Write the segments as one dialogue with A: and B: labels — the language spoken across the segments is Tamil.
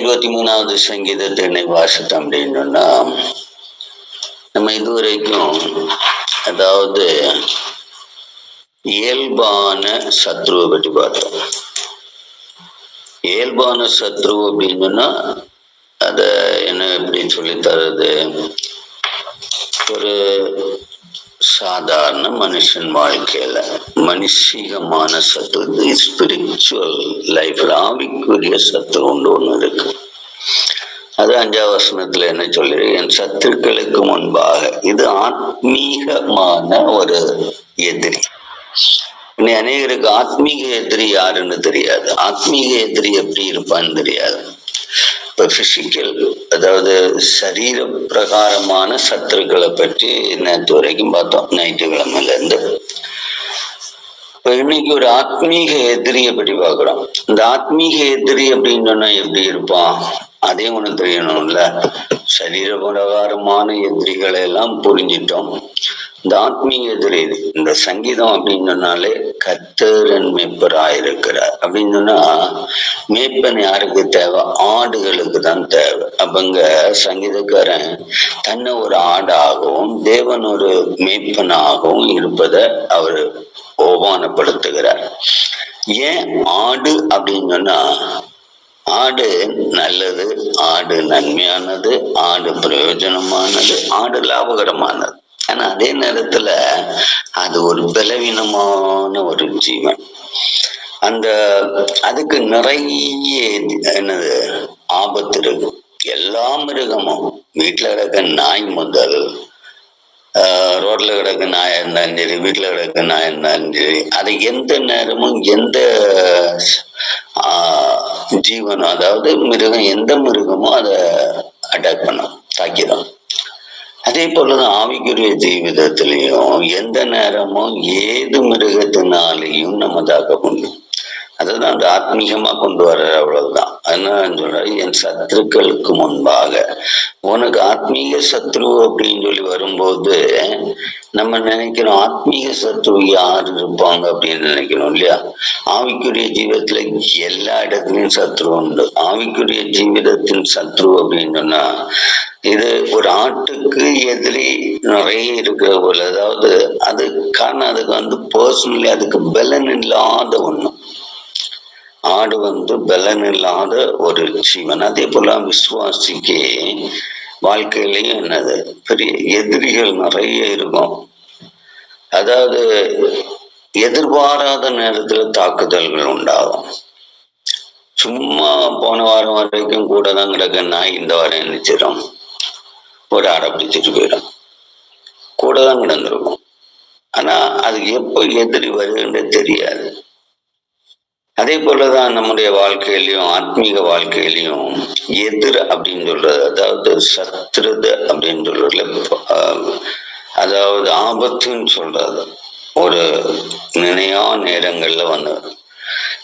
A: 23வது சங்கீதத்தை வாசித்தோம் அப்படின்னா, நம்ம இதுவரைக்கும் அதாவது இயல்பான சத்ருவை பற்றி பார்த்தோம். இயல்பான சத்ரு அப்படின்னா அத என்ன எப்படின்னு சொல்லி தர்றது, ஒரு சாதாரண மனுஷன் வாழ்க்கையில மனுஷீகமான சத்து, ஸ்பிரிச்சுவல் லைஃப்ல ஆவிக்குரிய சத்து ஒன்று இருக்கு. அது 5வது வசனத்துல என்ன சொல்லி, என் சத்துக்களுக்கு முன்பாக, இது ஆத்மீகமான ஒரு எதிரி. அநேகருக்கு ஆத்மீக எதிரி யாருன்னு தெரியாது, ஆத்மீக எதிரி எப்படி இருப்பான்னு தெரியாது. இப்ப பிசிக்கல், அதாவது சரீர பிரகாரமான சத்துருக்களை பற்றி நேற்று வரைக்கும் பார்த்தோம், ஞாயிற்றுக்கிழமையில இருந்து. இப்ப இன்னைக்கு ஒரு ஆத்மீக எதிரியை பற்றி பார்க்கிறோம். இந்த ஆத்மீக எதிரி அப்படின்னு சொன்னா எப்படி இருப்பான், அதே ஒண்ணு தெரியணும்ல. சரீர பிரகாரமான எதிரிகளை எல்லாம் புரிஞ்சிட்டோம். இந்த ஆத்மீக எதிரி, இந்த சங்கீதம் அப்படின்னு சொன்னாலே கர்த்தரின் மேய்ப்பராயிருக்கிறார் அப்படின்னு சொன்னா, மேய்ப்பன் யாருக்கு தேவை, ஆடுகளுக்கு தான் தேவை. அப்பங்க சங்கீதக்காரன் தன்னை ஒரு ஆடாகவும் தேவன் ஒரு மேய்ப்பனாகவும் இருப்பதை அவர் ஓமானப்படுத்துகிறார். ஏன் ஆடு அப்படின்னு சொன்னா, ஆடு நல்லது, ஆடு நன்மையானது, ஆடு பிரயோஜனமானது, ஆடு லாபகரமானது. ஆனா அதே நேரத்துல அது ஒரு பலவீனமான ஒரு ஜீவன். அதுக்கு நிறைய என்னது ஆபத்து இருக்கு. எல்லா மிருகமும், வீட்டுல கிடக்க நாய் முதல் ரோட்ல கிடக்க நாயா இருந்தாலும் சரி, வீட்டுல கிடக்க நாயா இருந்தாலும் சரி, அதை எந்த நேரமும் எந்த ஜீவனும், அதாவது மிருகம், எந்த மிருகமும் அதை அட்டாக் பண்ணும், தாக்கிடும். அதே போலதான் ஆவிக்குரிய ஜீவிதத்திலையும் எந்த நேரமும் ஏது மிருகத்தினாலையும் நம்ம தாக்க முடியும். அதுதான் அந்த ஆத்மீகமா கொண்டு வர்ற, அவ்வளவுதான். அதனால சொல்ற, என் சத்துருக்களுக்கு முன்பாக, உனக்கு ஆத்மீக சத்ரு அப்படின்னு சொல்லி வரும்போது நம்ம நினைக்கிறோம், ஆத்மீக சத்ரு யாரு இருப்பாங்க அப்படின்னு நினைக்கிறோம் இல்லையா. ஆவிக்குரிய ஜீவிதத்துல எல்லா இடத்துலயும் சத்ரு உண்டு. ஆவிக்குரிய ஜீவிதத்தின் சத்ரு அப்படின்னு சொன்னா, இது ஒரு ஆட்டுக்கு எதிரி நிறைய இருக்கிற போல, அதாவது அதுக்கான அதுக்கு பர்சனலி அதுக்கு பலன் இல்லாத ஒண்ணு. ஆடு பலன் இல்லாத ஒரு ஜீவன். அதே போல விசுவாசிக்கு வாழ்க்கையிலையும் என்னது, பெரிய எதிரிகள் நிறைய இருக்கும். அதாவது எதிர்பாராத நேரத்துல தாக்குதல்கள் உண்டாகும். சும்மா போன வாரம் வரைக்கும் கூட தான் கிடக்க நாய் இந்த வாரம் நினைச்சிடும், ஒரு ஆடை பிடிச்சிட்டு போயிடும். கூட தான் கிடந்திருக்கும். ஆனா அதுக்கு எப்போ எதிரி வருதுன்னு தெரியாது. அதே போலதான் நம்முடைய வாழ்க்கையிலையும், ஆத்மீக வாழ்க்கையிலையும் எதிர் அப்படின்னு சொல்றது, அதாவது சத்ருத அப்படின்னு சொல்றதுல, அதாவது ஆபத்துன்னு சொல்றது, ஒரு நினையா நேரங்கள்ல வந்தது.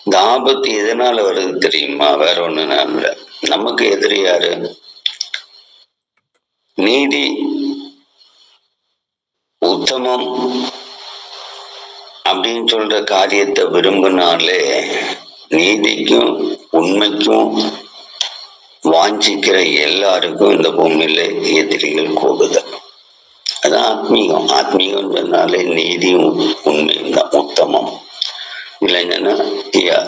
A: இந்த ஆபத்து எதனால வருது தெரியுமா, வேற ஒண்ணு இல்ல. நமக்கு எதிரி யாரு, நீதி, உத்தமம் அப்படின்னு சொல்ற காரியத்தை விரும்பினாலே, நீதிக்கும் உண்மைக்கும் வாஞ்சிக்கிற எல்லாருக்கும் இந்த பூமியில எதிரிகள் கூடுதல். அதான் ஆத்மீகம். ஆத்மீகம் சொன்னாலே நீதியும் உண்மையும் தான், உத்தமம். இல்லைங்கன்னா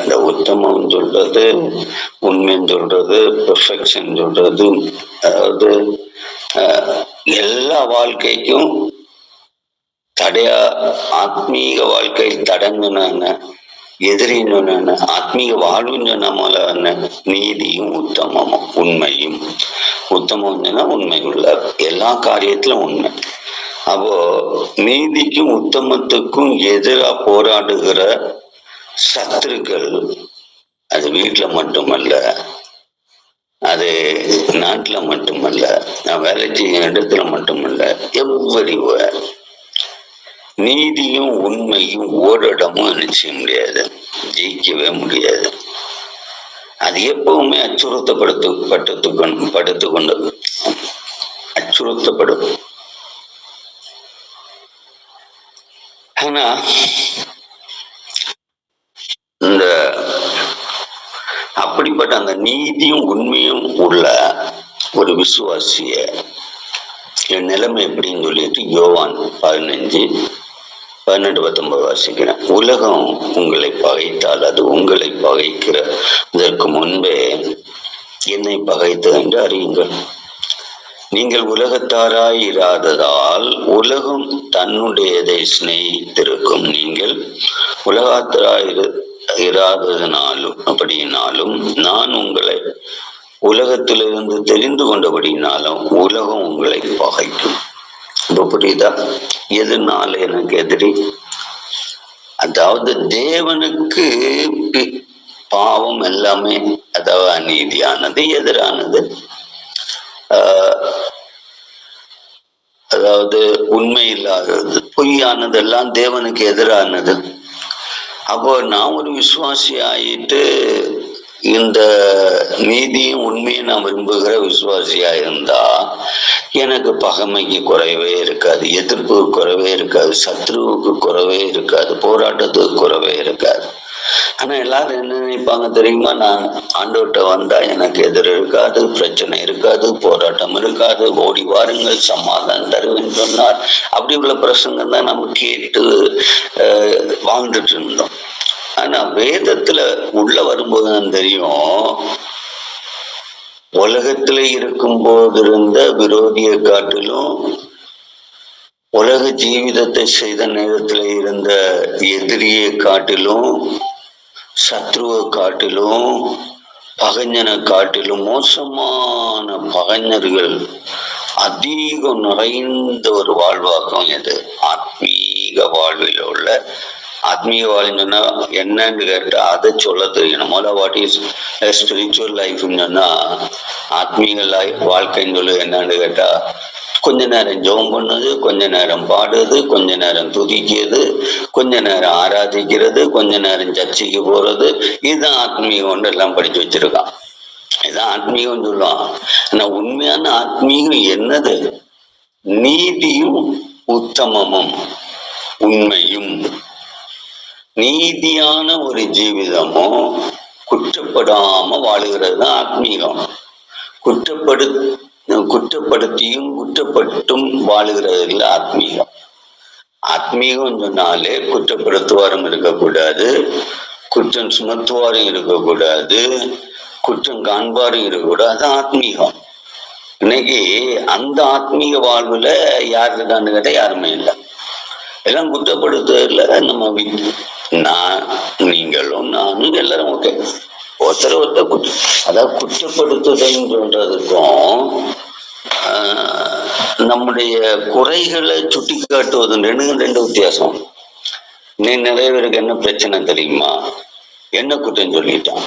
A: இந்த உத்தமம் சொல்றது, உண்மைன்னு சொல்றது, பெர்ஃபெக்ஷன் சொல்றது, அதாவது எல்லா வாழ்க்கைக்கும் தடையா, ஆத்மீக வாழ்க்கை தடங்குனாங்க எதிரின்னு, ஆத்மீக வாழ்வுன்னு நம்மள நீதியும் உத்தமமும் உண்மையும். உத்தமம்னா உண்மை உள்ள எல்லா காரியத்திலும் உண்மை. அப்போ நீதிக்கும் உத்தமத்துக்கும் எதிராக போராடுகிற சத்துருக்கள், அது வீட்டுல மட்டுமல்ல, அது நாட்டுல மட்டுமல்ல, நான் வேலை செய்யும் இடத்துல மட்டுமல்ல, எவ்வரிவேர். நீதியும் உண்மையும் ஓரிடமும் நிச்சய முடியாது, ஜெயிக்கவே முடியாது. அது எப்பவுமே படுத்துக்கொண்டு அச்சுறுத்தப்படும். ஆனா இந்த அப்படிப்பட்ட அந்த நீதியும் உண்மையும் உள்ள ஒரு விசுவாசிய என் நிலைமை எப்படின்னு சொல்லிட்டு யோவான் 15:18-19 வாசிக்கிறேன். உலகம் உங்களை பகைத்தால் அது உங்களை பகைக்கிறதற்கு முன்பே என்னை பகைத்தது என்று அறியுங்கள். நீங்கள் உலகத்தாராய் இராததால் உலகம் தன்னுடையதை சிநேகித்திருக்கும். நீங்கள் உலகத்தாராய் இராததினாலும் அப்படின்னாலும் நான் உங்களை உலகத்திலிருந்து தெரிந்து கொண்டபடினாலும் உலகம் உங்களை பகைக்கும். இப்ப புரியுதா? எதனால எனக்கு எதிரி? அதாவது தேவனுக்கு பாவம் எல்லாமே, அதாவது அநீதியானது, எதிரானது, அதாவது உண்மை இல்லாதது, பொய்யானது எல்லாம் தேவனுக்கு எதிரானது. அப்போ நான் ஒரு விசுவாசி ஆயிட்டு இந்த நீதியும் உண்மையும் நான் விரும்புகிற விசுவாசியா இருந்தா எனக்கு பகைமைக்கு குறைவே இருக்காது, எதிர்ப்பு குறைவே இருக்காது, சத்ருவுக்கு குறைவே இருக்காது, போராட்டத்துக்கு குறைவே இருக்காது. ஆனா எல்லாரும் என்ன நினைப்பாங்க தெரியுமா? நான் ஆண்டவர்கிட்ட வந்தா எனக்கு எதிர் இருக்காது, பிரச்சனை இருக்காது, போராட்டம் இருக்காது, ஓடி வாருங்கள் சமாதானம் தருவேன்னு சொன்னார். அப்படி உள்ள பிரசங்கம் தான் நம்ம கேட்டு வாழ்ந்துட்டு இருந்தோம். ஆனா வேதத்துல உள்ள வரும்போது தான் தெரியும், உலகத்துல இருக்கும் போது இருந்த விரோதியை காட்டிலும், உலக ஜீவிதத்தை செய்த நேரத்துல இருந்த எதிரியை காட்டிலும், சத்ருவை காட்டிலும், பகைஞனை காட்டிலும் மோசமான பகைஞர்கள் அதிகம் நிறைந்த ஒரு வாழ்வாக்கம் எது? ஆத்மீக வாழ்வில் உள்ள ஆத்மீக வாழ்க்கைன்னா என்னன்னு கேட்டா அதை சொல்ல தெரியணும். முதல்ல வாட் இஸ் ஸ்பிரிச்சுவல் லைஃப்னு சொன்னா, ஆத்மீக வாழ்க்கைன்னு சொல்லி என்னன்னு கேட்டா, கொஞ்ச நேரம் ஜெபம் பண்ணது, கொஞ்ச நேரம் பாடுறது, கொஞ்ச நேரம் துதிக்கிறது, கொஞ்ச நேரம் ஆராதிக்கிறது, கொஞ்ச நேரம் சர்ச்சைக்கு போறது, இதுதான் ஆத்மீகம் ஒன்று எல்லாம் படிச்சு வச்சிருக்கான். இதுதான் ஆத்மீகம் சொல்லுவான். ஆனா உண்மையான ஆத்மீகம் என்னது? நீதியும் உத்தமமும் உண்மையும், நீதியான ஒரு ஜீவிதமும் குற்றப்படாம வாழுகிறது தான் ஆத்மீகம். குற்றப்படுத்தியும் குற்றப்பட்டும் வாழுகிறது இல்லை ஆத்மீகம். ஆத்மீகம் சொன்னாலே குற்றப்படுத்துவாரும் இருக்கக்கூடாது, குற்றம் சுமத்துவாரும் இருக்கக்கூடாது, குற்றம் காண்பாரும் இருக்கக்கூடாது. ஆத்மீகம். இன்னைக்கு அந்த ஆத்மீக வாழ்வுல யார் இருக்கான்னு கேட்டா யாருமே இல்லை. எல்லாம் குற்றப்படுத்துறதுல நம்ம நீங்களும் நானும் எல்லாரும் ஓகே, ஒருத்தர் அதாவது குற்றப்படுத்துதல்னு சொல்றதுக்கும் நம்முடைய குறைகளை சுட்டி காட்டுவது ரெண்டு வித்தியாசம். நிறைய பேருக்கு என்ன பிரச்சனை தெரியுமா? என்ன குற்றம் சொல்லிட்டான்,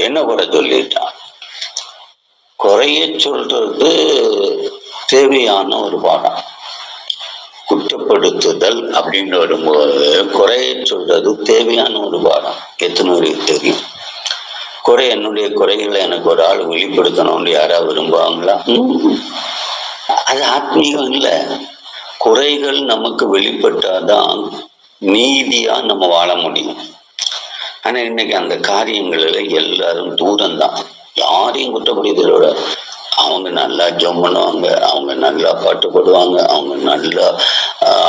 A: என்ன குறை சொல்லிட்டான். குறைய சொல்றது தேவையான ஒரு பாடம். குற்றப்படுத்துதல் அப்படின்னு வரும்போது குறைய சொல்றது தேவையான ஒரு பாடம். எத்தனை பேருக்கு தெரியும்? என்னுடைய குறைகளை எனக்கு ஒரு ஆள் வெளிப்படுத்தணும்னு யாராவது விரும்புவாங்களா? அது ஆத்மீகம் இல்லை. குறைகள் நமக்கு வெளிப்பட்டாதான் நீதியா நம்ம வாழ முடியும். ஆனா இன்னைக்கு அந்த காரியங்களில் எல்லாரும் தூரம்தான். யாரையும் குற்றப்படுத்தலோட அவங்க நல்லா ஜெபம் பண்ணுவாங்க, அவங்க நல்லா பாட்டு பாடுவாங்க, அவங்க நல்லா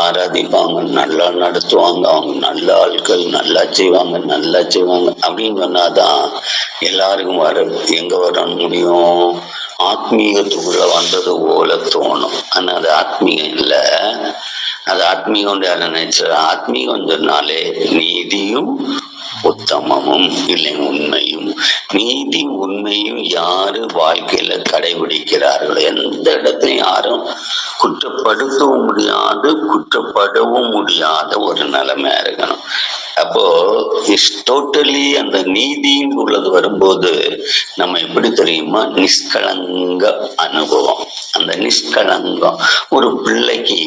A: ஆராதிப்பாங்க, நல்லா நடத்துவாங்க, அவங்க நல்ல ஆட்கள், நல்லா செய்வாங்க அப்படின்னு சொன்னாதான் எல்லாருக்கும் எங்க வர முடியும்? ஆத்மீகத்துக்குள்ள வந்தது போல தோணும். ஆனா அது ஆத்மீகம் இல்லை. அது ஆத்மீகம் நினைச்ச ஆத்மீகம் சொன்னாலே நீதியும் உத்தமமும் இல்லை உண்மையும். நீதி உண்மையும் யாரு வாழ்க்கையில கடைபிடிக்கிறார்கள், எந்த இடத்துலையும் யாரும் குற்றப்படுத்தவும் முடியாது, குற்றப்படவும் முடியாத ஒரு நிலைமையா இருக்கணும். அப்போ டோட்டலி அந்த நீதின்னு உள்ளது வரும்போது நம்ம எப்படி தெரியுமா? நிஷ்கலங்க அனுபவம். அந்த நிஷ்கலங்கம் ஒரு பிள்ளைக்கு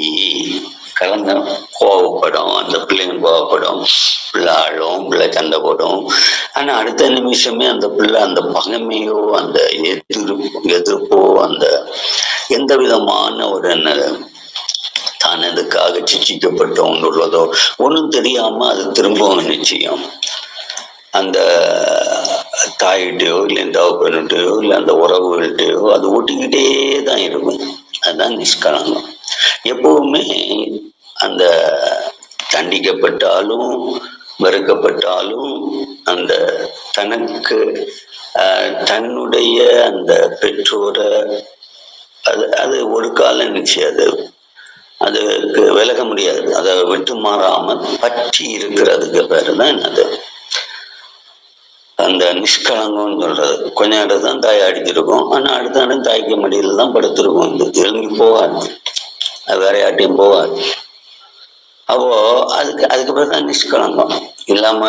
A: கலங்க கோவப்படும், அந்த பிள்ளைங்க கோவப்படும், பிள்ளை ஆளும், பிள்ளை சண்டை போடும். ஆனா அடுத்த நிமிஷமே அந்த பிள்ளை அந்த பகைமையோ அந்த எதிர்ப்போ அந்த எந்த விதமான ஒரு தான் எதுக்காக சிச்சிக்கப்பட்டோம் உள்ளதோ ஒன்றும் தெரியாம அது திரும்பவும் நிச்சயம். அந்த தாயிட்டையோ இல்லை தகப்பன்கிட்டையோ இல்லை அந்த உறவுகள்கிட்டையோ அது ஒட்டிக்கிட்டே தான் இருக்கும். அதுதான் நிஷ்கலங்கம். எப்பவுமே அந்த தண்டிக்கப்பட்டாலும் வெறுக்கப்பட்டாலும் அந்த தனக்கு தன்னுடைய அந்த பெற்றோரை அது ஒரு கால நிச்சயம் அதுக்கு விலக முடியாது. அதை விட்டு மாறாம பற்றி இருக்கிறதுக்கு பேரு தான் என்னது அந்த நிஷ்கலங்கம்னு சொல்றது. கொஞ்ச நேரம் தான் தாய் அடிச்சிருக்கும், ஆனா அடுத்த நேரம் தாய்க்கு மடியில தான் படுத்திருக்கும். இது எழும்பி போகாது, அது வேற யார்ட்டையும் போகாது. அப்போ அதுக்கு பிறகு தான் நிஷ்கலங்கம். இல்லாம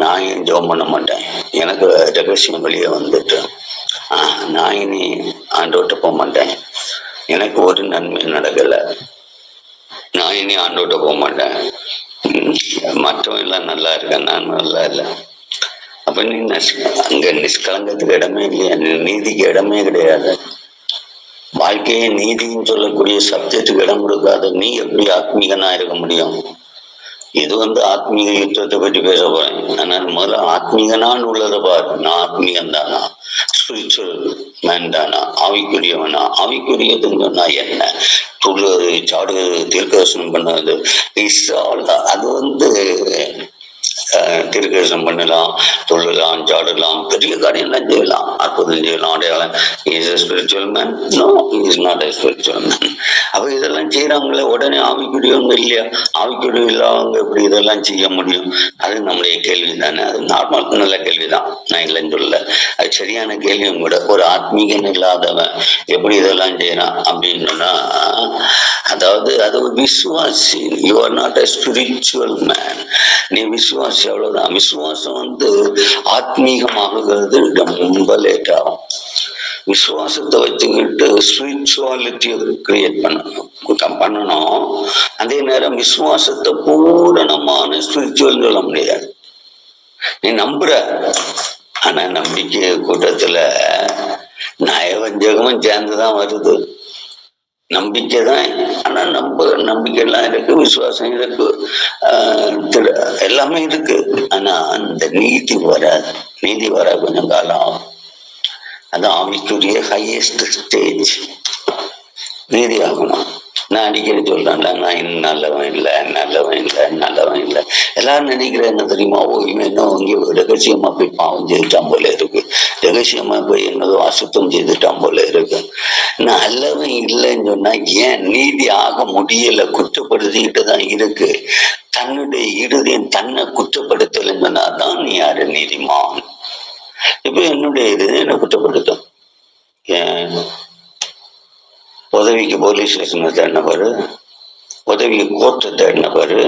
A: நான் ஏன் ஜெபம் பண்ண மாட்டேன், எனக்கு ரகசியம் வெளியே வந்துட்டு நான் இனி ஆண்டோட்ட போக மாட்டேன், எனக்கு ஒரு நன்மை நடக்கல, நான் இனி ஆண்டோட்ட போக மாட்டேன், மற்றவன் எல்லாம் நல்லா இருக்கேன், நான் நல்லா இல்லை. அப்ப நீ அங்க நிஷ்கலங்கத்துக்கு இடமே இல்லையா, நீதிக்கு இடமே கிடையாது. வாழ்க்கையை நீதின்னு சொல்லக்கூடிய சப்ஜெக்டுக்கு இடம் கொடுக்காத நீ எப்படி ஆத்மீகனா இருக்க முடியும்? இது ஆத்மீக யுத்தத்தை பற்றி பேச போறேன். ஆனால் முதல்ல ஆத்மீகனான்னு உள்ளதை பாரு. நான் ஆத்மீகம் தானா, ஸ்பிரிச்சுவல் மேன் தானா, ஆவிக்குரியவனா? ஆவிக்குரியதுன்னு சொன்னா என்ன? துள்ளுவது, சாடுவது, தீர்க்கதரிசனம் பண்ணது, அது தீர்க்கதரிசனம் பண்ணலாம், தொழலாம், சாடலாம், பெரிய காரியம்லாம் செய்யலாம், அற்புதம் செய்யலாம், அடையாளம். Is a spiritual man? No, he is not a spiritual man. அப்ப இதெல்லாம் செய்யறவங்கள உடனே ஆவிக்குரியவங்க இல்லையா? ஆவிக்குரிய இல்லாதவங்க எப்படி இதெல்லாம் செய்ய முடியும்? அது நம்முடைய கேள்வி தானே. அது நார்மல் நல்ல கேள்விதான், நான் இல்லைன்னு சொல்லல. அது சரியான கேள்வியும் கூட. ஒரு ஆத்மீகன் இல்லாதவன் எப்படி இதெல்லாம் செய்யறான் அப்படின்னு சொன்னா, அதாவது அது ஒரு விசுவாசி. You are not a spiritual man. நீ விசுவாசி, அவ்வளவுதான். விசுவாசம் ஆத்மீகமாகுறது ரொம்ப லேட் ஆகும். விசுவாசத்தை வச்சுக்கிட்டு ஸ்பிரிச்சுவாலிட்டியை கிரியேட் பண்ணணும். அதே நேரம் விசுவாசத்தை பூரணமான ஸ்பிரிச்சுவல் சொல்ல முடியாது. நீ நம்புற, ஆனா நம்பிக்கை கூட்டத்துல நயவஞ்சகமும் சேர்ந்துதான் வருது. நம்பிக்கை தான், ஆனா நம்பிக்கை எல்லாம் இருக்கு, விசுவாசம் இருக்கு, எல்லாமே இருக்கு. ஆனா அந்த நீதி வர கொஞ்சம் காலம் ஆகும். அது ஆவிக்குரிய ஹையஸ்ட் ஸ்டேஜ். நீதி ஆகணும். நான் அடிக்கடி சொல்றேன்ல, நான் இன்னும் நல்லவன் இல்லை. எல்லாரும் நினைக்கிறேன் என்ன தெரியுமா? இவன் என்ன இங்கே ரகசியமா போய் பாவம் செய்துட்டான் போல இருக்கு, ரகசியமா போய் என்னதோ அசுத்தம் செய்துட்டான் போல இருக்கு. நல்லவன் இல்லைன்னு சொன்னா ஏன் நீதி ஆக முடியல? குற்றப்படுத்திக்கிட்டு தான் இருக்கு. தன்னுடைய இருதயம் தன்னை குற்றப்படுத்தலைன்னு சொன்னாதான் நீ யாரு? நீதிமான். இப்ப என்னுடைய இருதயம் என்ன குற்றப்படுத்தும்? ஏன் உதவிக்கு போலீஸ் ஸ்டேஷன்ல தேடின பாரு, உதவிக்கு கோர்ட்டை தேடின பாரு,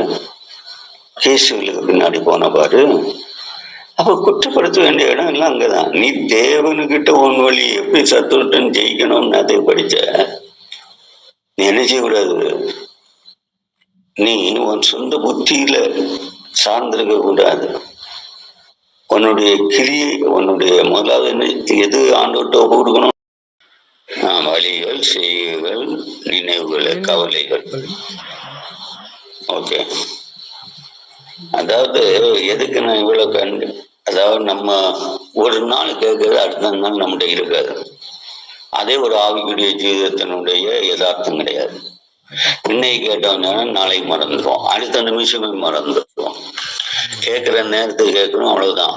A: கேசுகளுக்கு பின்னாடி போன பாரு. அப்ப குற்றப்படுத்த வேண்டிய இடம் எல்லாம் அங்கதான். நீ தேவனுக்கிட்ட உன் வழி எப்படி சத்துருட்டன் ஜெயிக்கணும்னு அதை படிச்ச. நீ என்ன செய்யக்கூடாது? நீ உன் சொந்த புத்தியில சார்ந்திருக்க கூடாது. உன்னுடைய கிரியை, உன்னுடைய முதலாவது என்ன, எது ஆண்டோட்ட கொடுக்கணும்? வழிகள், செய்கைகள், நினைவுகள், கவலைகள். ஓகே, அதாவது எதுக்கு நான் இவ்வளவு அதாவது நம்ம ஒரு நாள் கேட்கறது அடுத்த நாள் நம்மகிட்ட இருக்காது. அதே ஒரு ஆவிக்குரிய ஜீவிதத்தினுடைய யதார்த்தம் கிடையாது. இன்னைக்கு கேட்டோம்னா நாளைக்கு மறந்துடுவோம், அடுத்த நிமிஷமே மறந்துடுவோம். கேட்கிற நேரத்துக்கு கேட்கணும், அவ்வளவுதான்.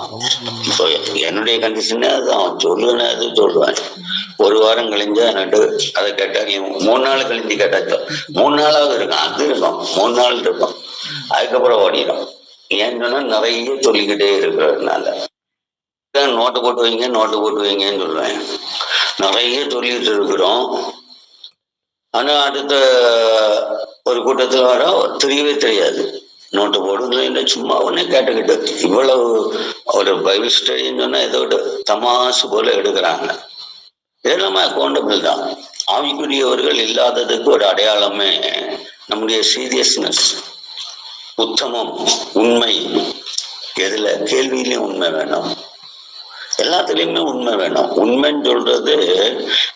A: இப்போ என்னுடைய கண்டிஷனே அதுதான். சொல்லுவேன், அது சொல்லுவேன். ஒரு வாரம் கழிஞ்சா நட்டு அதை கேட்டா, நீ 3 நாள் கழிஞ்சு கேட்டாச்சோ 3 நாளாவது இருக்கும், அது இருக்கும், 3 நாள் இருக்கும், அதுக்கப்புறம் ஓடிடும். ஏன்னு சொன்னா நிறைய சொல்லிக்கிட்டே இருக்கிறதுனால. நோட்டு போட்டு வைங்கன்னு சொல்லுவேன். நிறைய சொல்லிட்டு இருக்கிறோம். ஆனா அடுத்த ஒரு கூட்டத்துல வர தெரியவே தெரியாது. நோட்டு போடுங்களேன் சும்மா உடனே கேட்டுக்கிட்டு இவ்வளவு ஒரு பைபிள் ஸ்டடின்னு சொன்னா ஏதோ தமாசு போல எடுக்கிறாங்க. இதெல்லாமே அக்கௌண்டபிள் தான். ஆவிக்குரியவர்கள் இல்லாததுக்கு ஒரு அடையாளமே நம்முடைய சீரியஸ்னஸ், உத்தமம், உண்மை. எதுல? கேள்வியிலையும் உண்மை வேணும், எல்லாத்துலயுமே உண்மை வேணும். உண்மைன்னு சொல்றது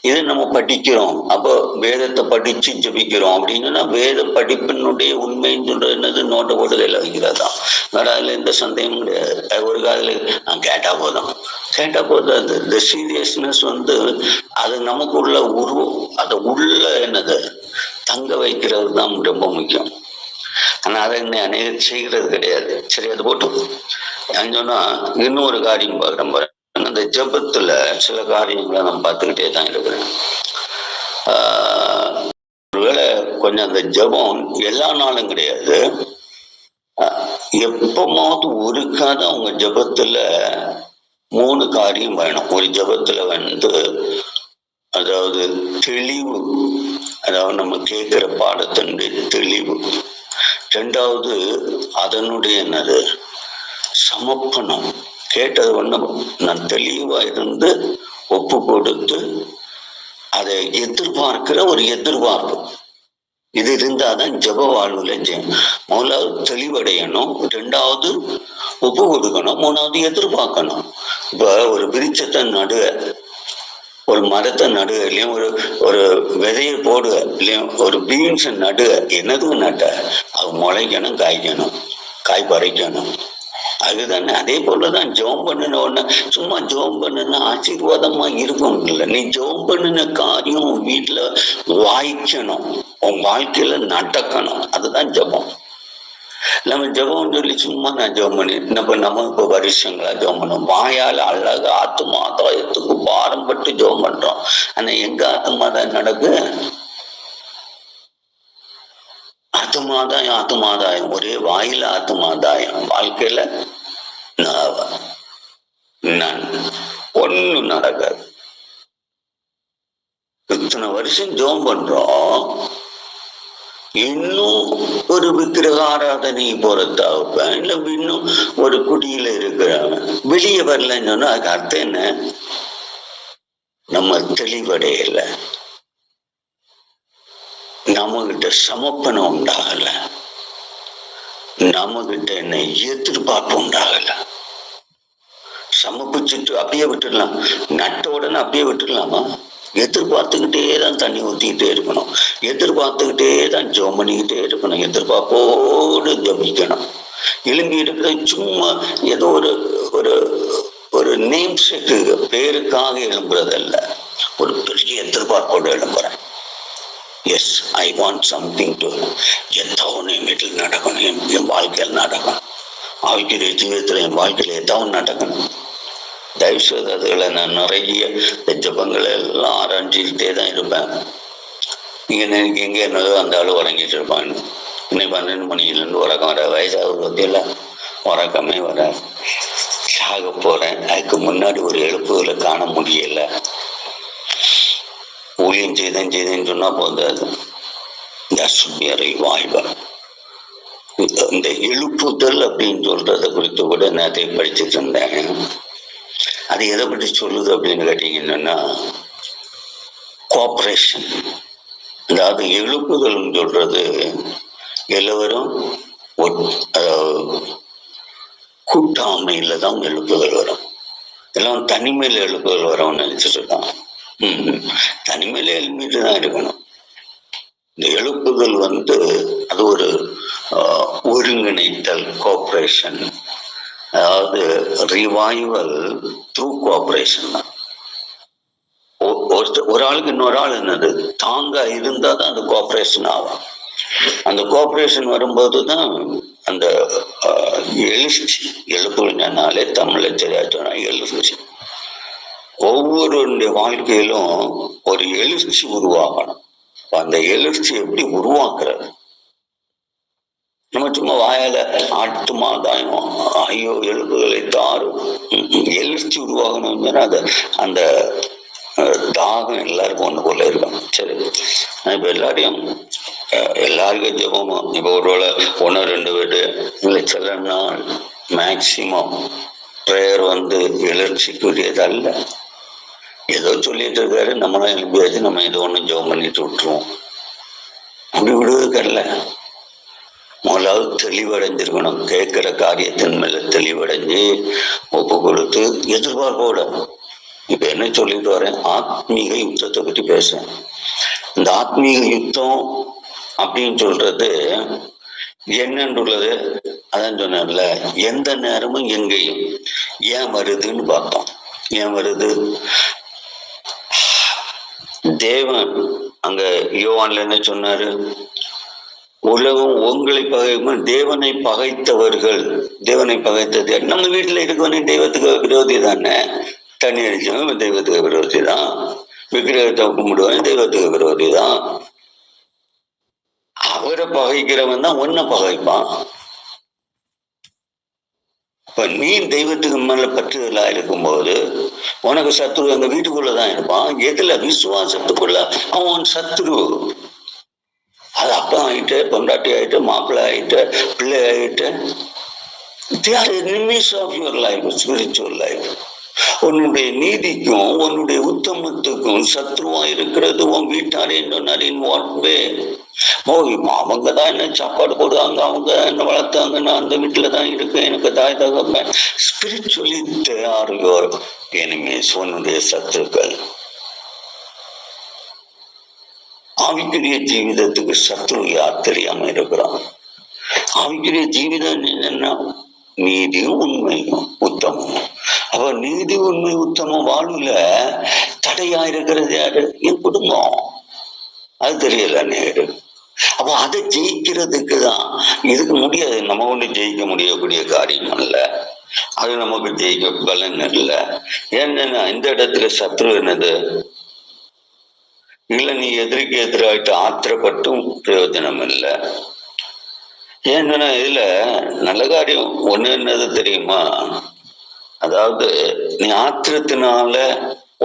A: இது நம்ம படிக்கிறோம், அப்போ வேதத்தை படிச்சு ஜபிக்கிறோம் அப்படின்னா வேத படிப்பினுடைய உண்மைன்னு சொல்றது என்னது? நோட்டை போட்டுதல வைக்கிறதா. வேற அதுல எந்த சந்தேகமும் கிடையாது. ஒரு காதல நான் கேட்டா போதும் இந்த சீரியஸ்னஸ் அது நமக்குள்ள உருவம், அதை உள்ள என்னது தங்க வைக்கிறது தான் ரொம்ப முக்கியம். ஆனா அதை அநேகம் செய்கிறது கிடையாது. சரி, அது போட்டு நான் சொன்னா இன்னொரு காரியம் பார்க்குறேன். அந்த ஜபத்துல சில காரியங்களை நம்ம பார்த்துக்கிட்டே தான் இருக்கிறேன். ஒருவேளை கொஞ்சம் அந்த ஜபம் எல்லா நாளும் கிடையாது, எப்பமாவது ஒருக்காத அவங்க ஜபத்துல 3 காரியம் வேணும். ஒரு ஜபத்துல அதாவது தெளிவு, அதாவது நம்ம கேட்கிற பாடத்தினுடைய தெளிவு. 2வது அதனுடைய என்னது? சமர்ப்பணம். கேட்டது நான் தெளிவா இருந்து ஒப்பு கொடுத்து அதை எதிர்பார்க்கிற ஒரு எதிர்பார்ப்பு. இது இருந்தாதான் ஜப வாழ்வுல முதலாவது தெளிவடையணும், 2வது ஒப்பு கொடுக்கணும், 3வது எதிர்பார்க்கணும். இப்ப ஒரு விருட்சத்தை நடுவ, ஒரு மரத்தை நடுவ, இல்லையா ஒரு விதையை போடுவ, இல்லையா ஒரு பீன்ஸ் நடுவ, என்னதுக்கு நட்ட? அது முளைக்கணும், காய்க்கணும், காய் பறிக்கணும். அதுதானே. அதே போலதான் ஜெபம் பண்ணின உடனே சும்மா ஜெபம் பண்ணுன்னா ஆசீர்வாதமா இருக்கும் இல்லை. நீ ஜெபம் பண்ணின காரியம் உன் வீட்டுல வாய்க்கணும், உன் வாழ்க்கையில நடக்கணும். அதுதான் ஜெபம். நம்ம ஜெபம் சொல்லி சும்மா நான் ஜெபம் பண்ணி நம்ம இப்ப வருஷங்களா ஜெபம் பண்ணோம். வாயால அழகா ஆத்துமாதாயத்துக்கு பாரம்பட்டு ஜெபம் பண்றோம். ஆனா எங்க ஆத்துமாதாயம் நடக்கு? ஆத்துமாதாயம் ஒரே வாயில ஆத்துமாதாயம், வாழ்க்கையில ஒண்ணும் நடக்காது. இத்தனை வருஷம் ஜெபம் பண்றோம், இன்னும் ஒரு விக்கிரக ஆராதனை போறதாப்ப இல்ல இன்னும் ஒரு குடியில இருக்கிறவன் வெளியே வரலன்னு சொன்னா அதுக்கு அர்த்தம் என்ன? நம்ம தெளிவடையல, நம்ம கிட்ட சமர்ப்பணம் உண்டாகல, நம்ம கிட்ட என்ன எதிர்பார்ப்பு உண்டாகல. சமர்ப்பிச்சுட்டு அப்படியே விட்டுடலாம், நட்ட உடனே அப்படியே விட்டுடலாமா? எதிர்பார்த்துக்கிட்டே தான் தண்ணி ஊத்திக்கிட்டே இருக்கணும், எதிர்பார்த்துக்கிட்டே தான் ஜெபம் பண்ணிக்கிட்டே இருக்கணும், எதிர்பார்ப்போடு ஜபிக்கணும். எழும்பி இருக்கிற சும்மா ஏதோ ஒரு ஒரு நேம் செக்கு பேருக்காக எழும்புறதல்ல, ஒரு பெரிய எதிர்பார்ப்போடு எழும்புறேன். Yes, I want something to, ஏதோ என் வீட்டில் நடக்கணும், என் வாழ்க்கையில் நடக்கணும், ஆவிக்குரிய ஜீவிதத்தில் என் வாழ்க்கையில் ஏதோ நடக்கணும். தயவுசெய்து அதுகளை நான் நிறைய ஜபங்களை எல்லாம் ஆராய்ச்சிக்கிட்டே தான் இருப்பேன். நீங்க எங்க என்னதோ அந்த ஆள் உறங்கிட்டு இருப்பாங்க. இன்னைக்கு 12 மணிலேருந்து உறக்கம் வர, வயசாகுது பத்தியில உறக்கமே வர, சாக போறேன். அதுக்கு முன்னாடி ஒரு எழுப்புகளை காண முடியல. ஊழியம் செய்தேன்னு சொன்னா போதாது, வாய்ப்பு. இந்த எழுப்புதல் அப்படின்னு சொல்றத குறித்து கூட நேரத்தை படிச்சுட்டு இருந்தேன். அது எதை பற்றி சொல்லுது அப்படின்னு கேட்டீங்கன்னா, கோஆபரேஷன். அதாவது எழுப்புதல் சொல்றது எல்லாரும் கூட்டாமையில தான் எழுப்புதல் வரும். எல்லாம் தனிமையில எழுப்புதல் வரும்னு நினைச்சிட்டு இருக்கான். தனிமையில எழுப்பிட்டு தான் இருக்கணும். இந்த எழுப்புதல் அது ஒரு ஒருங்கிணைத்தல், கோஆபரேஷன். அதாவது ரிவைவல் த்ரூ கோஆபரேஷன் தான். ஒரு ஆளுக்கு இன்னொரு ஆள் என்னது தாங்க இருந்தா தான் அந்த கோஆபரேஷன் ஆகும். அந்த கோஆபரேஷன் வரும்போது தான் அந்த எழுச்சி, எழுப்புனாலே தமிழ்ல தெரியாதுன்னா எழுச்சி. ஒவ்வொருடைய வாழ்க்கையிலும் ஒரு எழுச்சி உருவாகணும். அந்த எழுச்சி எப்படி உருவாக்குறது? நம்ம சும்மா வாயால ஆத்துமாதாயம் ஐயோ எழுப்புகளை தாரும், எழுச்சி உருவாகணும்னா அந்த தாகம் எல்லாருக்கும் ஒண்ணு போல இருக்கும். சரி, இப்ப எல்லாருக்கும் ஜெபமும் இப்ப ஒருவேளை 1-2 வீடு இல்லை, சில நாள் மேக்சிமம் ப்ரேயர் எழுச்சிக்குரியதல்ல. ஏதோ சொல்லிட்டு இருக்காரு, நம்மளும் எழுப்பியாச்சு, நம்ம ஏதோ ஒண்ணு ஜெபம் பண்ணிட்டு விட்டுருவோம். அப்படி விடுவதுக்கல்ல. முதலாவது தெளிவடைஞ்சிருக்கணும், கேட்கிற காரியத்தின் மேல தெளிவடைஞ்சு ஒப்பு கொடுத்து எதிர்பார்ப்போட இப்ப என்ன சொல்லிட்டு வரேன், ஆத்மீக யுத்தத்தை பற்றி பேசுறேன். இந்த ஆத்மீக யுத்தம் அப்படின்னு சொல்றது என்னன்றுள்ளது, அதான் சொன்னேன்ல, எந்த நேரமும் எங்கேயும். ஏன் வருதுன்னு பார்த்தோம். ஏன் வருது? தேவன் அங்க யோவான்ல என்ன சொன்னாரு, உலகம் உங்களை பகைக்கும், தேவனை பகைத்தவர்கள். தேவனை பகைத்தது நம்ம வீட்டுல இருக்கவனே தெய்வத்துக்கு விரோதி தானே. தண்ணி அடிச்சவன் தெய்வத்துக்கு விரோதி தான், விக்கிரகத்தை கும்பிடுவன் தெய்வத்துக்கு விரோதி தான். அவரை பகைக்கிறவன் தான் ஒன்ன பகைப்பான். இப்ப நீ தெய்வத்துக்கு மேல பற்றுதலா இருக்கும்போது உனக்கு சத்ரு எங்க வீட்டுக்குள்ளதான் இருப்பான். எதுல? விசுவாசத்துக்குள்ள அவன் சத்ரு. அது அப்பா ஆயிட்டு, பொண்டாட்டி ஆயிட்டு, மாப்பிள்ளை ஆயிட்டு, பிள்ளை ஆயிட்டு, they are enemies of your life, spiritual life. உன்னுடைய நீதிக்கும் உன்னுடைய உத்தமத்துக்கும் சத்ருவா இருக்கிறது உன் வீட்டார் என்ன. இன் வாட் வே? அவங்க தான் என்ன சாப்பாடு போடுவாங்க, அவங்க என்ன வளர்த்தாங்க, நான் அந்த வீட்டுல தான் இருக்கேன், எனக்கு தாய் தகப்பேன். Spiritually they are your enemies, உன்னுடைய சத்துருக்கள். ஆவிக்குரிய ஜீவிதத்துக்கு சத்ரு யார் தெரியாம இருக்கிறான்? ஆவிக்குரிய ஜீவிதம் என்னன்னா நீதியும் உண்மையும் உத்தமம். அப்ப நீதி உண்மை உத்தமம் வாழ்வுல தடையா இருக்கிறது யாரு? என் குடும்பம். அது தெரியல நேரு. அப்ப அதை ஜெயிக்கிறதுக்கு தான். இதுக்கு முடியாது, நம்ம ஒண்ணு ஜெயிக்க முடியக்கூடிய காரியம் அல்ல, அது நமக்கு ஜெயிக்க பலன் இல்லை. ஏன்னா இந்த இடத்துல சத்ரு என்னது இல்ல, நீ எதிர்க்கு எதிராயிட்டு ஆத்திரப்பட்டும் பிரயோஜனம் இல்லை. ஏன்னா இதுல நல்ல காரியம் ஒண்ணு என்னது தெரியுமா, அதாவது நீ ஆத்திரத்தினால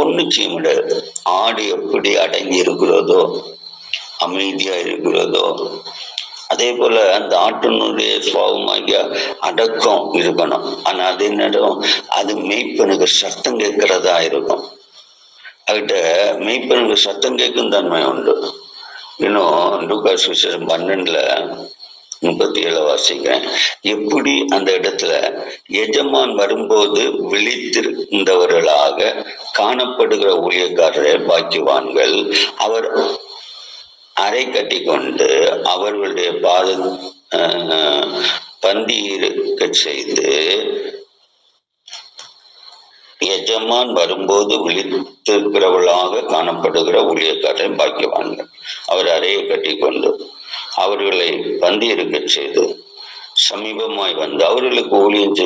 A: ஒண்ணு செய்ய முடியாது. ஆடு எப்படி அடங்கி இருக்கிறதோ, அமைதியா இருக்கிறதோ, அதே போல அந்த ஆட்டினுடைய சுவாபமாகிய அடக்கம் இருக்கணும். ஆனா அது என்னடும், அது மேய்ப்பனுக்கு சத்தம் கேட்கிறதா இருக்கும். அதுகிட்ட மெய்ப்பனுக்கு சத்தம் கேட்கும் தன்மை உண்டு. இன்னும் லூக்கா சுவிசேஷம் 12:37 வாசிக்கிறேன். எப்படி அந்த இடத்துல எஜமான் வரும்போது விழித்திருந்தவர்களாக காணப்படுகிற ஊழியக்காரரே பாக்கியவான்கள், அவர் அறை கட்டி கொண்டு அவர்களுடைய பந்தி இருக்க செய்து, எஜமான் வரும்போது விழித்திருக்கிறவர்களாக காணப்படுகிற ஊழியக்காரரை பாக்கியவான்கள், அவர் அறையை கட்டி கொண்டு அவர்களை பந்தி இருக்க செய்து சமீபமாய் வந்து அவர்களுக்கு ஊழியம்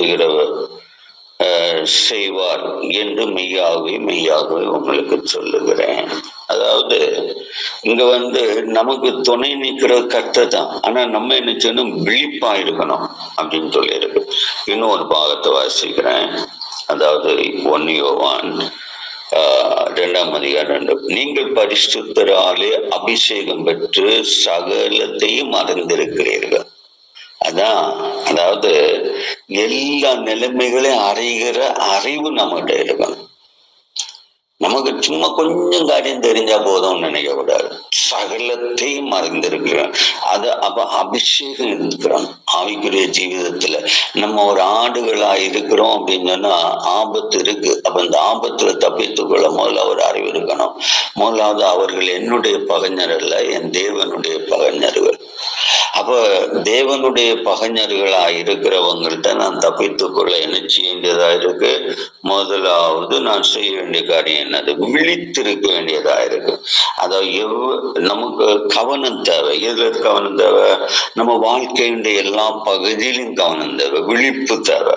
A: செய்வார் என்று மெய்யாகவே உங்களுக்கு சொல்லுகிறேன். அதாவது இங்க நமக்கு துணை நிற்கிற கர்த்தர் தான். ஆனா நம்ம என்ன செய்யணும், விழிப்பா இருக்கணும் அப்படின்னு சொல்லி இருக்கு. இன்னும் ஒரு பாகத்தை வாசிக்கிறேன். அதாவது 1 யோவான் 2:2, நீங்கள் பரிசுத்தராலே அபிஷேகம் பெற்று சகலத்தையும் அறிந்திருக்கிறீர்கள். அதாவது எல்லா நிலைமைகளையும் அறிகிற அறிவு நம்மகிட்ட இருக்கணும். நமக்கு சும்மா கொஞ்சம் காரியம் தெரிஞ்சா போதும் நினைக்க கூடாது. சகலத்தையும் அறிந்திருக்கிறோம். அது அப்ப அபிஷேகம் இருக்கிறோம். ஆவிக்குரிய ஜீவிதத்துல நம்ம ஒரு ஆடுகளா இருக்கிறோம் அப்படின்னு சொன்னா ஆபத்து இருக்கு. அப்ப இந்த ஆபத்துல தப்பித்துக்கொள்ள முதல்ல ஒரு அறிவு இருக்கணும். முதலாவது அவர்கள் என்னுடைய பகைஞர் அல்ல, என் தேவனுடைய பகைஞர்கள். அப்ப தேவனுடைய பகைஞர்களா இருக்கிறவங்கள்ட்ட நான் தப்பித்துக்கொள்ள என்ன செய்ய வேண்டியதா இருக்கு? முதலாவது நான் செய்ய வேண்டிய காரியம் என்னது? விழித்திருக்க வேண்டியதா இருக்கு. அதாவது நமக்கு கவனம் தேவை. எதுல கவனம் தேவை? நம்ம வாழ்க்கையுடைய எல்லா பகுதியிலும் கவனம் தேவை, விழிப்பு தேவை.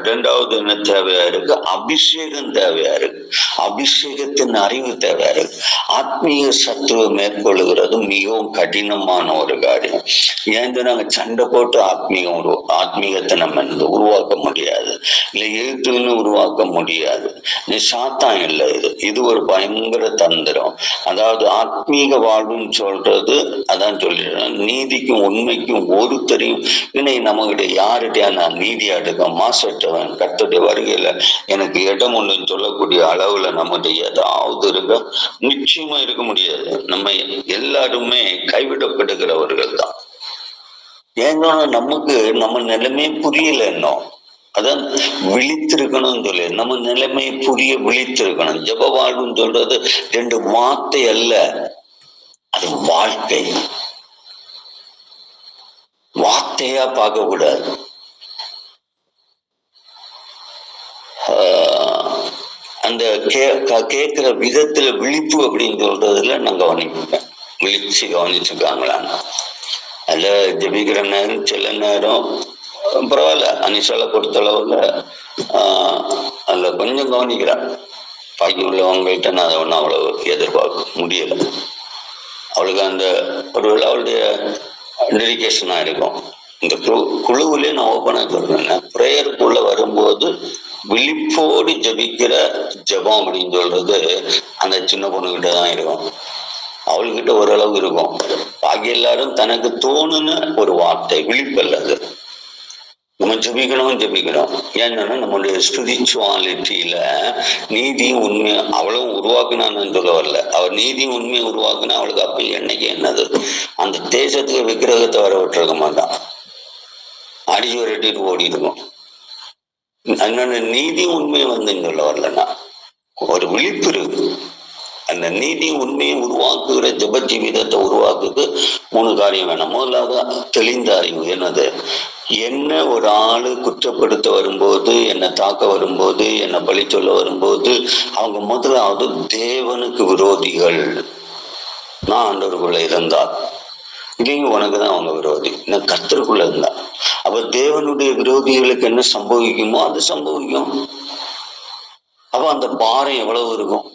A: 2வது என்ன தேவையா இருக்கு? அபிஷேகம் தேவையா இருக்கு. அபிஷேகத்தின் அறிவு தேவையா இருக்கு. ஆத்மீக சத்துவ மேற்கொள்ளுகிறது மிகவும் கடினமான ஒரு காரியம். ஏன் நாங்க சண்டை போட்டு ஆத்மீகத்தை நம்ம உருவாக்க முடியாது, இல்லை எழுத்துன்னு உருவாக்க முடியாது. நீ சாத்தான் இல்லை, இது ஒரு பயங்கர தந்திரம். அதாவது ஆத்மீக வாழ்வுன்னு சொல்றது அதான் சொல்லிடுறேன், நீதிக்கும் உண்மைக்கும் ஒருத்தரையும் இணை நம்மகிட்ட யாருடைய நான் நீதியா இருக்க மாசற்றவன் கர்த்தருடைய வருகையில எனக்கு இடம் ஒன்றுன்னு சொல்லக்கூடிய அளவுல நம்மகிட்ட ஏதாவது இருக்க நிச்சயமா இருக்க முடியாது. நம்ம எல்லாருமே கைவிடப்படுகிறவர்கள் தான். ஏன்னா நமக்கு நம்ம நிலைமை புரியல இன்னும். அதான் விழித்திருக்கணும் சொல்லி நம்ம நிலைமையை புரிய விழித்திருக்கணும். ஜெப வாழ்வுன்னு சொல்றது 2 வார்த்தை அல்ல, அது வாழ்க்கை. வார்த்தையா பார்க்க கூடாது. அந்த கேட்கிற விதத்துல விழிப்பு அப்படின்னு சொல்றதுல நான் கவனிப்பேன். கவனிச்சுக்காங்களான்னு அதுல ஜெபிக்கிற நேரம் சில நேரம் பரவாயில்ல, அனிஷால பொறுத்தளவுல அதுல கொஞ்சம் கவனிக்கிறான். பாக்கி உள்ளவங்கள்ட்ட நான் அதை ஒன்றும் அவ்வளவு எதிர்பார்க்க முடியல. அவளுக்கு அந்த ஒருவேளை அவளுடைய டெடிகேஷனா இருக்கும். இந்த குழுவிலே நான் ஓப்பனா சொல்றேன், பிரேயருக்குள்ள வரும்போது விழிப்போடு ஜபிக்கிற ஜபம் அப்படின்னு சொல்றது அந்த சின்ன பொண்ணுகிட்ட தான் இருக்கும். அவள்கிட்ட ஓரளவு இருக்கும். பாக்கி எல்லாரும் தனக்கு தோணுன்னு ஒரு வார்த்தை விழிப்பல்ல, அது நம்ம ஜபிக்கணும். ஏன்னா நம்மளுடைய ஸ்பிரிச்சுவாலிட்டியில நீதியும் உண்மையும் அவளும் உருவாக்குனான்னு சொல்ல வரல. அவள் நீதியும் உண்மையை உருவாக்குனா அவளுக்கு அப்ப என்னைக்கு என்னது அந்த தேசத்துக்கு விக்கிரகத்தை வர விட்டுருக்க மாட்டான், அடிச்சு விரட்டிட்டு ஓடி இருக்கும். அதனால நீதி உண்மையை வந்துன்னு சொல்ல வரலன்னா ஒரு விழிப்பு இருக்கு. அந்த நீதி உண்மையை உருவாக்குகிற ஜப ஜீவிதத்தை உருவாக்குறது 3 காரியம் வேணும். முதலாவது தெளிந்த அறிவு. என்னது? என்ன ஒரு ஆளு குற்றப்படுத்த வரும்போது, என்னை தாக்க வரும்போது, என்னை பழி சொல்ல வரும்போது அவங்க முதலாவது தேவனுக்கு விரோதிகள். நான் ஆண்டவருக்குள்ள இருந்தால் இதையும் உனக்குதான் அவங்க விரோதி, நான் கர்த்தருக்குள்ள இருந்தா. அப்ப தேவனுடைய விரோதிகளுக்கு என்ன சம்பவிக்குமோ அது சம்பவிக்கும். அப்ப அந்த பாரம் எவ்வளவு இருக்கும்?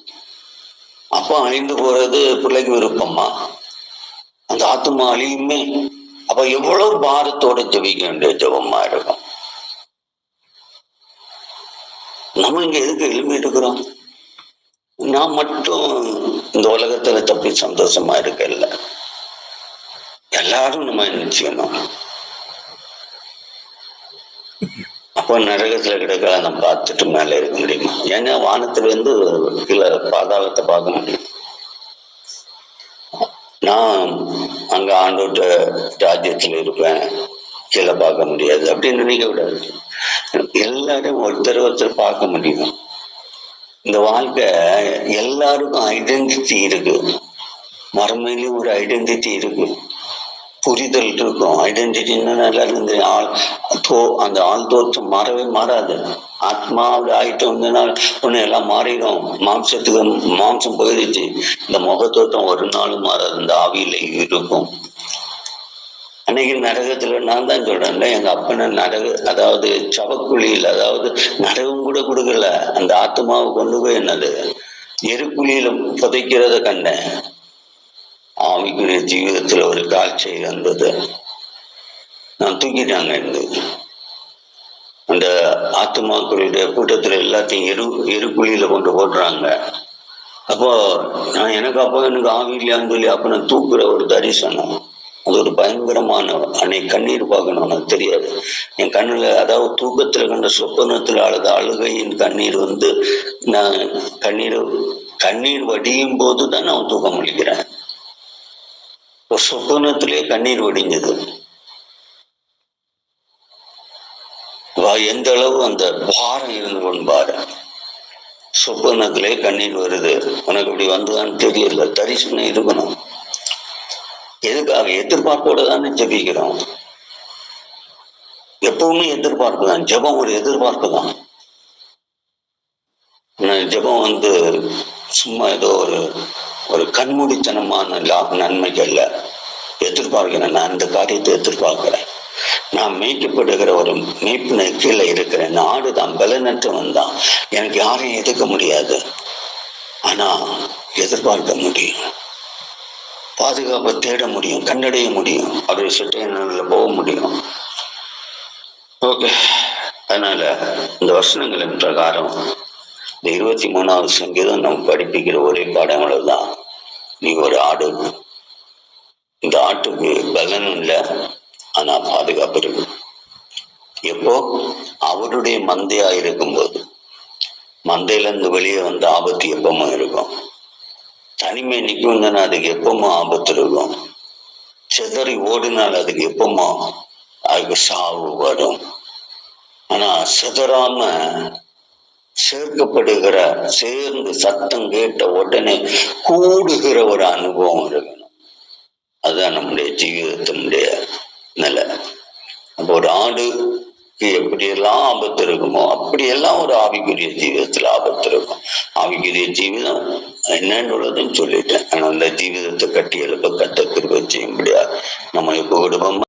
A: அப்ப அழிந்து போறது பிள்ளைக்கு விருப்பமா? அந்த ஆத்மா அழியுமே. அப்ப எவ்வளவு பாரத்தோட ஜபிக்க வேண்டிய ஜபமா இருக்கும். நம்ம இங்க எதுக்கு எழுப்பி இருக்கிறோம்? நான் மட்டும் இந்த உலகத்துல தப்பி சந்தோஷமா இருக்கல, எல்லாரும் நம்ம நினைச்சுக்கணும். அப்போ நரகத்துல கிடக்க நம்ம பார்த்துட்டு மேல இருக்க முடியுமா? ஏன்னா வானத்துல இருந்து கீழே பாதாளத்தை பார்க்க முடியும். நான் அங்க ஆண்டோட்ட ராஜ்யத்துல இருப்பேன், கீழே பார்க்க முடியாது அப்படின்னு நினைக்க விடாது. எல்லாரும் ஒருத்தர் பார்க்க முடியும். இந்த வாழ்க்கை எல்லாருக்கும் ஐடென்டிட்டி இருக்கு. மறுமையிலும் ஒரு ஐடென்டிட்டி இருக்கு, புரிதல் இருக்கும். ஐடென்டிட்டின்னா அந்த ஆள் தோற்றம் மாறவே மாறாது. ஆத்மாவோட ஆயிட்டம் ஒண்ணு எல்லாம் மாறிடும். மாம்சம் போயிடுச்சு, இந்த முகத்தோட்டம் ஒரு நாளும் மாறாது, இந்த ஆவியில இருக்கும். அன்னைக்கு நரகத்துல நான் தான் சொல்றேன்ல, எங்க அப்பனை அதாவது சவக்குழியில், அதாவது நரகம் கூட கொடுக்கல, அந்த ஆத்மாவை கொண்டு போய் என்னது எருக்குழியில புதைக்கிறத கண்டேன். ஆவிக்குரிய ஜீவிதத்துல ஒரு காட்சி இருந்தது. நான் தூக்கிட்டாங்க இருந்தது. அந்த ஆத்மாக்களுடைய கூட்டத்துல எல்லாத்தையும் எருக்குழியில கொண்டு போடுறாங்க. அப்போ எனக்கு ஆவியிலான்னு சொல்லி அப்ப நான் தூக்குற ஒரு தரிசனம். அது ஒரு பயங்கரமான, அன்னைக்கு கண்ணீர் பார்க்கணும், எனக்கு தெரியாது. என் கண்ணுல, அதாவது தூக்கத்துல கண்ட சொப்பனத்துல அழுகையின் கண்ணீர் நான் கண்ணீர் வடியும் போதுதான் நான் தூக்கம் முடிக்கிறேன். சொப்பனத்திலே கண்ணீர் வடிஞ்சது. எந்த அளவு அந்த பாரம் இருந்து கொண்டாரு. சொப்பனத்திலே கண்ணீர் வருது. உனக்கு இப்படி வந்துதான்னு தெரியல. தரிசனம் இருக்கணும். எதுக்காக? எதிர்பார்ப்போட தானே ஜபிக்கிறோம். எப்பவுமே எதிர்பார்ப்பு தான். ஜபம் ஒரு எதிர்பார்ப்பு தான். ஜபம் சும்மா ஏதோ ஒரு கண்மூடித்தனமான நன்மைக்கு அல்ல. எதிர்பார்க்கிறேன், நான் இந்த காரியத்தை எதிர்பார்க்கிறேன். நான் மேய்க்கப்படுகிற ஒரு மேய்ப்பின கீழே இருக்கிறேன். நாடு தான் பலனற்றவன் தான், எனக்கு யாரையும் எதிர்க்க முடியாது. ஆனா எதிர்பார்க்க முடியும், பாதுகாப்பை தேட முடியும், கண்டடைய முடியும், அவருடைய சுற்றையில போக முடியும். ஓகே, அதனால இந்த வசனங்களின் பிரகாரம் இந்த 23வது சங்கீதம் நம்ம படிப்பிக்கிற ஒரே பாடம் அவ்வளவுதான். நீ ஒரு ஆடு, இந்த ஆட்டுக்கு பலன் இல்லை, ஆனா பாதுகாப்பு இருக்கு. எப்போ? அவருடைய மந்தையா இருக்கும்போது. மந்தையில இருந்து வெளியே வந்த ஆபத்து எப்பவும் இருக்கும். தனிமை நிற்கும், அதுக்கு எப்பவும் ஆபத்து இருக்கும். சிதறி ஓடினால் அதுக்கு எப்பவும் அதுக்கு சாவு வரும். ஆனா சிதறாம சேர்ந்து சத்தம் கேட்ட உடனே கூடுகிற ஒரு அனுபவம் இருக்கணும். அதுதான் நம்முடைய ஜீவிதத்தினுடைய நிலை. அப்போ ஒரு ஆடுக்கு எப்படியெல்லாம் ஆபத்து இருக்குமோ அப்படியெல்லாம் ஒரு ஆவிக்குரிய ஜீவிதத்துல ஆபத்து இருக்கும். ஆவிக்குரிய ஜீவிதம் என்னன்னு சொல்லிட்டேன். ஆனா அந்த ஜீவிதத்தை கட்டி எழுப்ப கத்த கிருபை செய்யும்படியா நம்ம இப்ப விடுவோம்.